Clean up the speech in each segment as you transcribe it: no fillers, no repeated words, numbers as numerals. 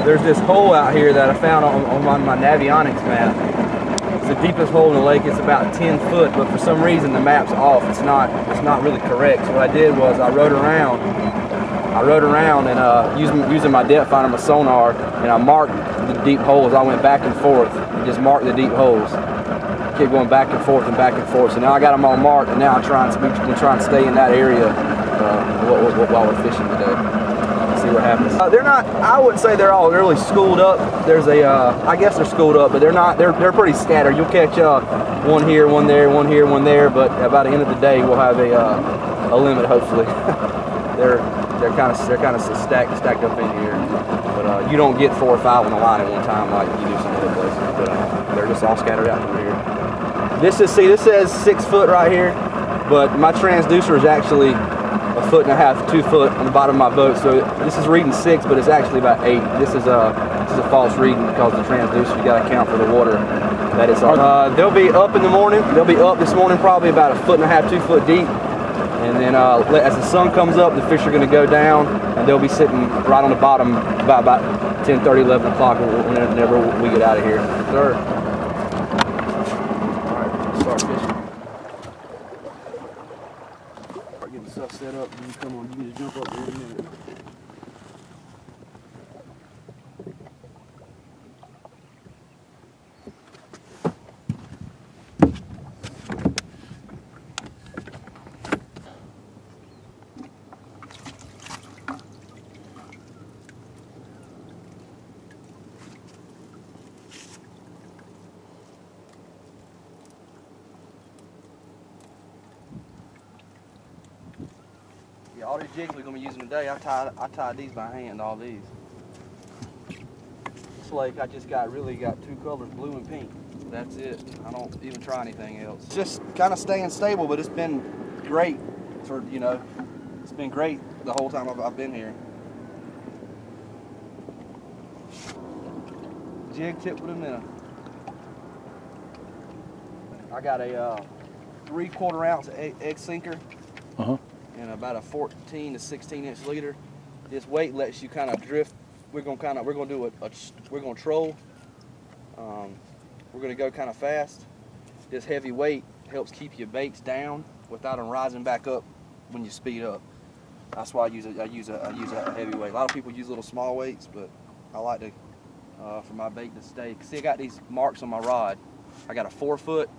There's this hole out here that I found on my Navionics map. It's the deepest hole in the lake. It's about 10 foot, but for some reason the map's off. It's not really correct. So what I did was I rode around and using my depth finder, my sonar, and I marked the deep holes. I went back and forth and just marked the deep holes. Kept going back and forth and back and forth. So now I got them all marked, and now I'm trying to stay in that area while we're fishing today. See what happens. They're not. I wouldn't say they're all really schooled up. There's a. I guess they're schooled up, but they're not. They're pretty scattered. You'll catch one here, one there, one here, one there. But by the end of the day, we'll have a limit hopefully. they're kind of stacked up in here. But you don't get 4 or 5 on the line at one time like you do some other places. But they're just all scattered out through here. This says 6 foot right here, but my transducer is actually 1.5 foot, 2 foot on the bottom of my boat. So this is reading 6, but it's actually about 8. This is a false reading because the transducer, you got to account for the water that it's on. They'll be up in the morning. They'll be up this morning probably about 1.5 foot, 2 foot deep. And then as the sun comes up, the fish are going to go down, and they'll be sitting right on the bottom about 10:30, 11 o'clock whenever we get out of here. Sir. All right, start fishing. Start getting stuff set up. You come on, you can just jump up there in a minute. Yeah, all these jigs we're gonna be using today, I tied these by hand, all these. This lake, I just really got 2 colors, blue and pink. That's it. I don't even try anything else. Just kind of staying stable, but it's been great for, it's been great the whole time I've been here. Jig tip with a minnow. I got a 3/4 ounce egg sinker. And about a 14 to 16 inch leader. This weight lets you kind of drift. We're gonna troll. We're gonna go kind of fast. This heavy weight helps keep your baits down without them rising back up when you speed up. That's why I use a heavy weight. A lot of people use little small weights, but I like to for my bait to stay. See, I got these marks on my rod. I got a 4 foot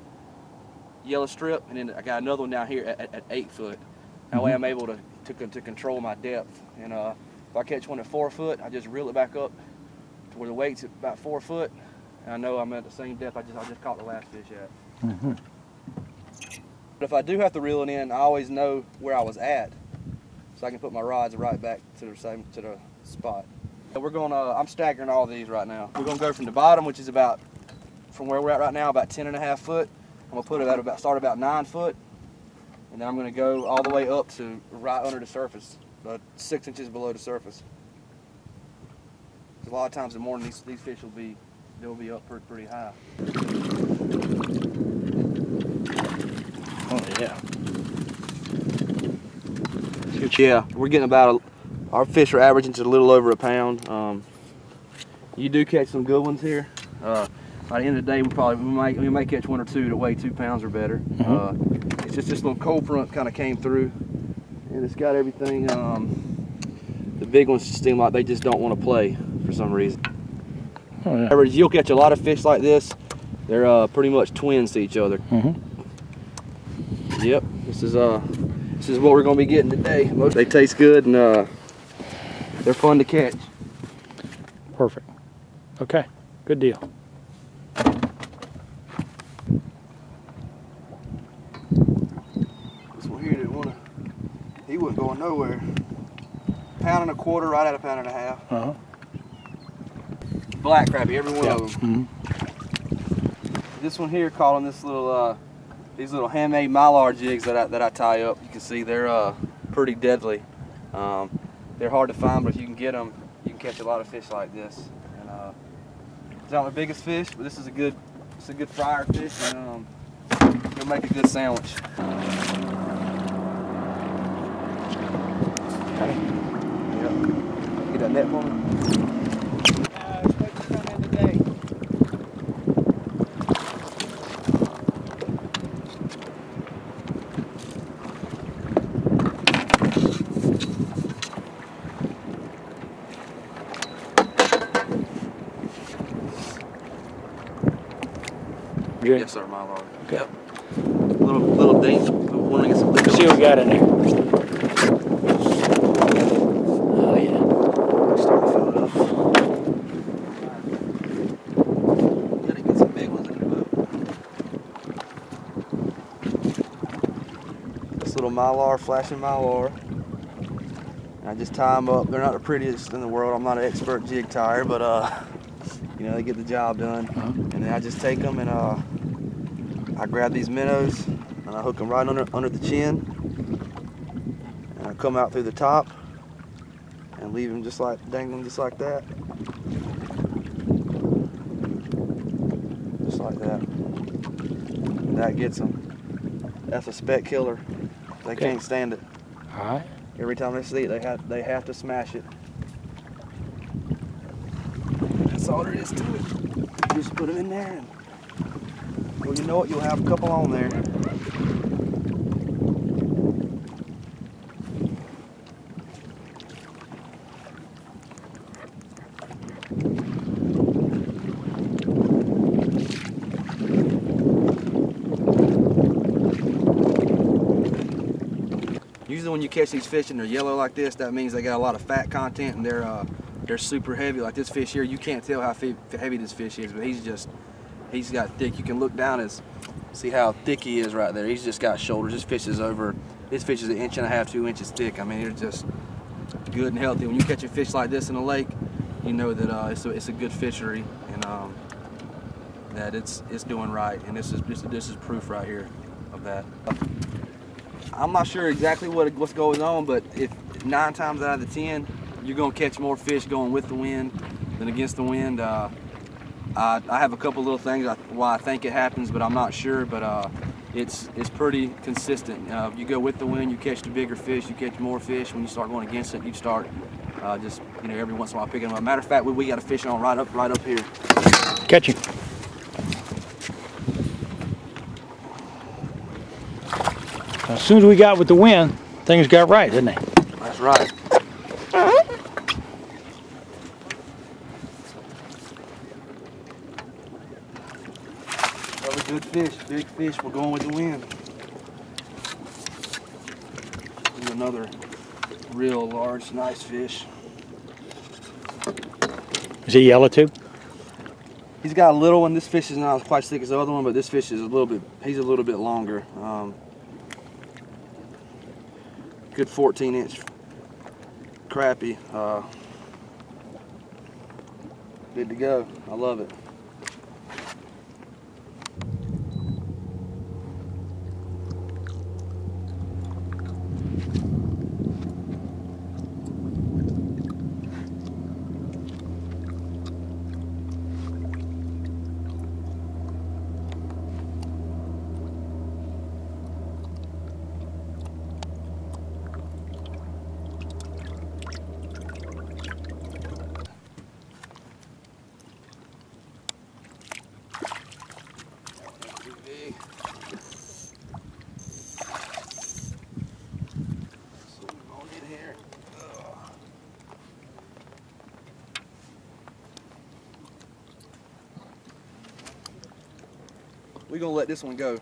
yellow strip, and then I got another one down here at 8 foot. That way I'm able to control my depth. And if I catch one at 4 foot, I just reel it back up to where the weight's at about 4 foot. And I know I'm at the same depth I just caught the last fish at. But if I do have to reel it in, I always know where I was at, so I can put my rods right back to the spot. We're I'm staggering all these right now. We're gonna go from the bottom, which is from where we're at right now, about 10.5 foot. I'm gonna put it at start about 9 foot. And then I'm going to go all the way up to right under the surface, about 6 inches below the surface. A lot of times in the morning, these fish they'll be up pretty high. Oh yeah. Yeah, we're getting our fish are averaging to a little over a pound. You do catch some good ones here. By the end of the day, we might catch 1 or 2 that weigh 2 pounds or better. It's just this little cold front kind of came through, and it's got everything. The big ones seem like they just don't want to play for some reason. Oh, yeah. You'll catch a lot of fish like this. They're pretty much twins to each other. Yep, this is what we're going to be getting today. They taste good, and they're fun to catch. Perfect. Okay, good deal. He wasn't going nowhere. 1.25 pounds, right at 1.5 pounds. Black crappie, every one of them. This one here, calling this little, these little handmade mylar jigs that I tie up. You can see they're pretty deadly. They're hard to find, but if you can get them, you can catch a lot of fish like this. And it's not my biggest fish, but this is a good fryer fish, and it'll make a good sandwich. Okay. Yep. Get that net for me. jig? Yes, sir, Mylar. Okay. Yep. Little dink. We want to get some bigger. See what we got in there. Oh yeah. Start to fill it up. Gotta get some big ones in the boat. This little Mylar, flashing Mylar. And I just tie them up. They're not the prettiest in the world. I'm not an expert jig tire, but you know, they get the job done. And then I just take them and I grab these minnows and I hook them right under the chin, and I come out through the top and leave them just like, dangling just like that. Just like that. And that gets them. That's a speck killer. They can't stand it. All right. Every time they see it, they have to smash it. That's all there is to it. You just put them in there, and well, you know what? You'll have a couple on there. Usually when you catch these fish and they're yellow like this, that means they got a lot of fat content and they're super heavy. Like this fish here, you can't tell how heavy this fish is, but he's got thick. You can look down and see how thick he is right there. He's just got shoulders. This fish is 1.5 inches, 2 inches thick. I mean, they're just good and healthy. When you catch a fish like this in a lake, you know that it's a good fishery, and that it's doing right. And this is proof right here of that. I'm not sure exactly what's going on, but if 9 times out of the 10, you're gonna catch more fish going with the wind than against the wind. I have a couple little things why I think it happens, but I'm not sure. But it's pretty consistent. You go with the wind, you catch the bigger fish, you catch more fish. When you start going against it, you start just, you know, every once in a while picking them up. Matter of fact, we got a fish on right up here. Catch him. As soon as we got with the wind, things got right, didn't they? That's right. Another good fish, big fish. We're going with the wind. Here's another real large, nice fish. Is he yellow too? He's got a little one. This fish is not quite as thick as the other one, but this fish is he's a little bit longer. Good 14-inch crappie. Good to go. I love it. We're gonna let this one go.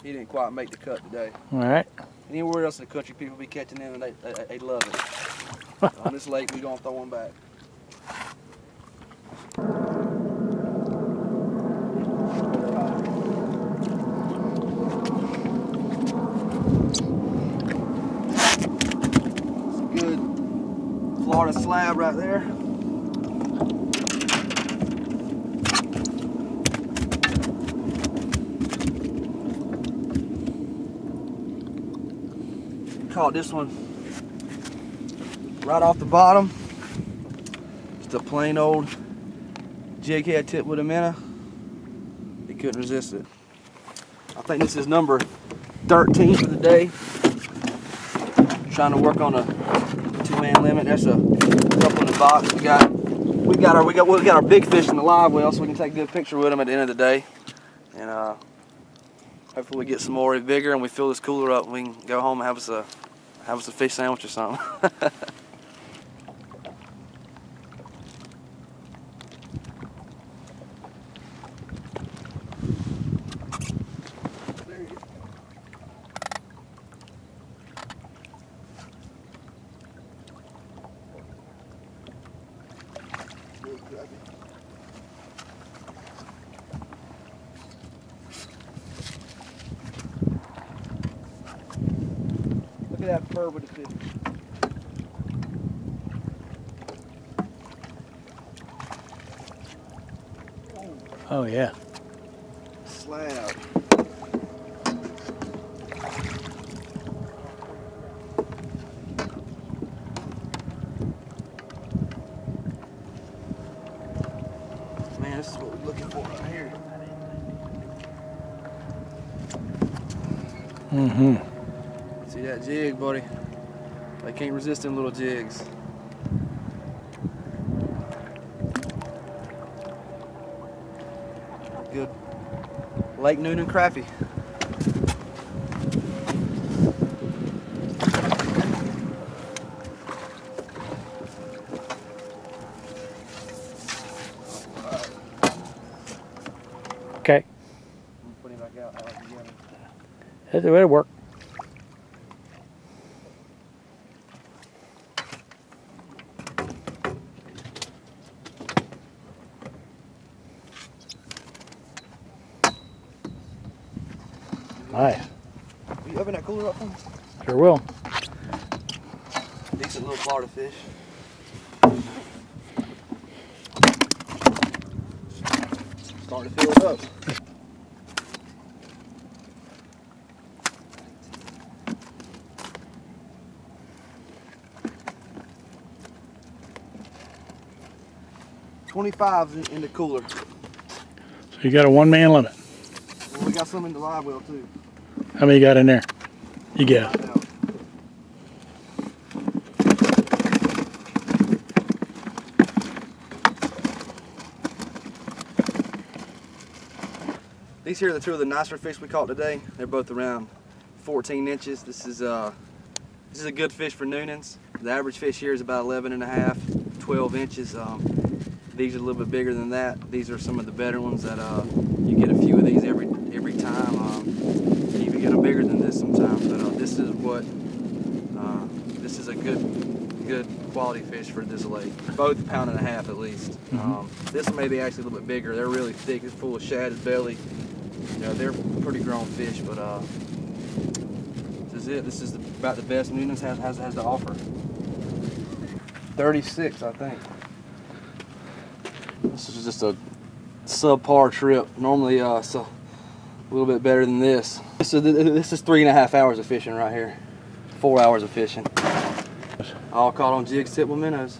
He didn't quite make the cut today. All right. Anywhere else in the country, people be catching them and they love it. On this lake, we're gonna throw them back. It's a good Florida slab right there. Caught this one right off the bottom. Just a plain old jig head tip with a minnow. He couldn't resist it. I think this is number 13 for the day. Trying to work on a 2-man limit. There's a couple in the box. We got our big fish in the live well, so we can take a good picture with them at the end of the day. And hopefully we get some more bigger and we fill this cooler up and we can go home and have us a fish sandwich or something. Look at that fur with the fish. Oh yeah. Slab. Man, this is what we're looking for right here. Mm-hmm. See that jig, buddy? They can't resist them little jigs. Good Lake Noonan crappie. Okay. Put him back out. That'll work. Nice. Will you open that cooler up for me? Sure will. Decent little Florida fish. Starting to fill it up. $25 in the cooler. So you got a one-man limit. Well, we got some in the live well too. How many you got in there? You get it. These here are the two of the nicer fish we caught today. They're both around 14 inches. This is a good fish for Noonans. The average fish here is about 11 and a half, 12 inches. These are a little bit bigger than that. These are some of the better ones that you get a few of these every time. You even get them bigger than this sometimes. But this is a good quality fish for this lake. Both 1.5 pounds at least. This one may be actually a little bit bigger. They're really thick. It's full of shad and belly. You know, they're pretty grown fish. But this is it. This is about the best Noonans has to offer. 36, I think. This is just a subpar trip. Normally, it's a little bit better than this. So this is 3.5 hours of fishing right here. 4 hours of fishing. All caught on jig tip with minnows.